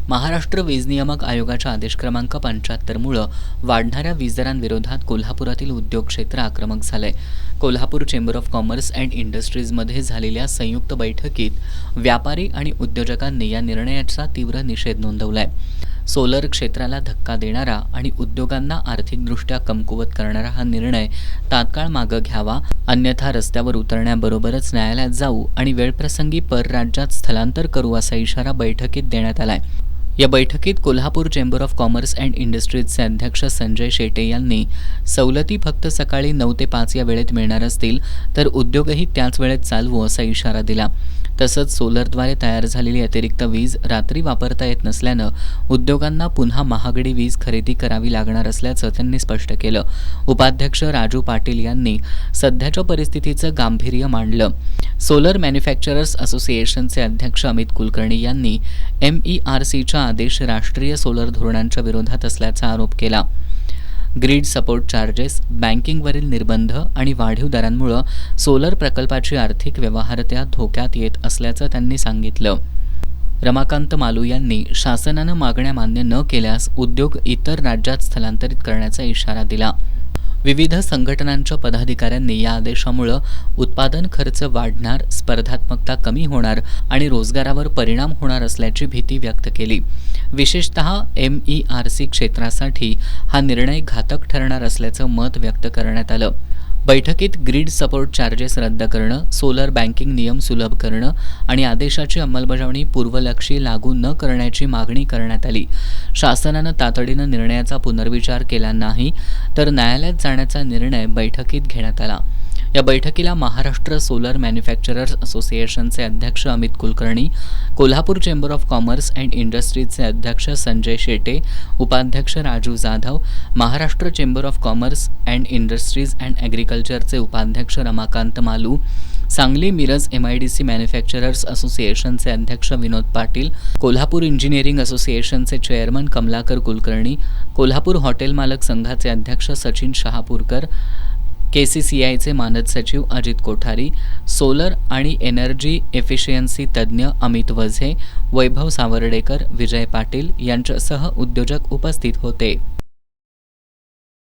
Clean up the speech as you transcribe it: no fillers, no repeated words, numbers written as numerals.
महाराष्ट्र वीज नियामक आयोगाच्या आदेश क्रमांक 75 मुळे वाढणाऱ्या वीज दरांविरोधात कोल्हापुरातील उद्योग क्षेत्र आक्रमक झालंय। Kolhapur chamber of commerce and इंडस्ट्रीजमध्ये झालेल्या संयुक्त बैठकीत व्यापारी आणि उद्योजकांनी या निर्णयाचा तीव्र निषेध नोंदवलाय। सोलर क्षेत्राला धक्का देणारा आणि उद्योगांना आर्थिकदृष्ट्या कमकुवत करणारा हा निर्णय तात्काळ मागे घ्यावा, अन्यथा रस्त्यावर उतरण्याबरोबरच न्यायालयात जाऊ आणि वेळप्रसंगी परराज्यात स्थलांतर करू असा इशारा बैठकीत देण्यात आलाय। या बैठकीत Kolhapur chamber of commerce and इंडस्ट्रीजचे अध्यक्ष संजय शेटे यांनी सवलती फक्त सकाळी 9 ते 5 या वेळेत मिळणार असतील तर उद्योगही त्याच वेळेत चालवू असा इशारा दिला। तसंच सोलरद्वारे तयार झालेली अतिरिक्त वीज रात्री वापरता येत नसल्यानं उद्योगांना पुन्हा महागडी वीज खरेदी करावी लागणार असल्याचं त्यांनी स्पष्ट केलं। उपाध्यक्ष राजू पाटील यांनी सध्याच्या परिस्थितीचं गांभीर्य मांडलं। सोलर मॅन्युफॅक्चरर्स असोसिएशनचे अध्यक्ष अमित कुलकर्णी यांनी MERCचा आदेश राष्ट्रीय सोलर धोरणांच्या विरोधात असल्याचा आरोप केला। ग्रीड सपोर्ट चार्जेस, बँकिंगवरील निर्बंध आणि वाढीव दरांमुळे सोलर प्रकल्पाची आर्थिक व्यवहार्यता धोक्यात येत असल्याचं त्यांनी सांगितलं। रमाकांत मालू यांनी शासनानं मागण्या मान्य न केल्यास उद्योग इतर राज्यात स्थलांतरित करण्याचा इशारा दिला। विविध संघटनांच्या पदाधिकाऱ्यांनी या आदेशामुळे उत्पादन खर्च वाढणार, स्पर्धात्मकता कमी होणार आणि रोजगारावर परिणाम होणार असल्याची भीती व्यक्त केली। विशेषतः MERC क्षेत्रासाठी हा निर्णय घातक ठरणार असल्याचं मत व्यक्त करण्यात आलं। बैठकीत ग्रीड सपोर्ट चार्जेस रद्द करणं, सोलर बँकिंग नियम सुलभ करणं आणि आदेशाची अंमलबजावणी पूर्वलक्षी लागू न करण्याची मागणी करण्यात आली। शासनानं तातडीनं निर्णयाचा पुनर्विचार केला नाही तर न्यायालयात जाण्याचा निर्णय बैठकीत घेण्यात आला। या बैठकीला महाराष्ट्र सोलर मॅन्युफॅक्चरर्स असोसिएशनचे अध्यक्ष Amit Kulkarni, Kolhapur chamber of commerce and इंडस्ट्रीजचे अध्यक्ष संजय शेटे, उपाध्यक्ष Raju Jadhav, Maharashtra chamber of commerce and industries and ॲग्रिकल्चरचे उपाध्यक्ष रमाकांत मालू, सांगली मिरज MIDC मॅन्युफॅक्चरर्स असोसिएशनचे अध्यक्ष विनोद पाटील, कोल्हापूर इंजिनिअरिंग असोसिएशनचे चेअरमन कमलाकर कुलकर्णी, कोल्हापूर हॉटेल मालक संघाचे अध्यक्ष सचिन शहापूरकर, KCCIचे मानद सचिव अजित कोठारी, सोलर आणि एनर्जी एफिशियन्सी तज्ज्ञ अमित वझे, वैभव सावर्डेकर, विजय पाटील यांच्यासह उद्योजक उपस्थित होते।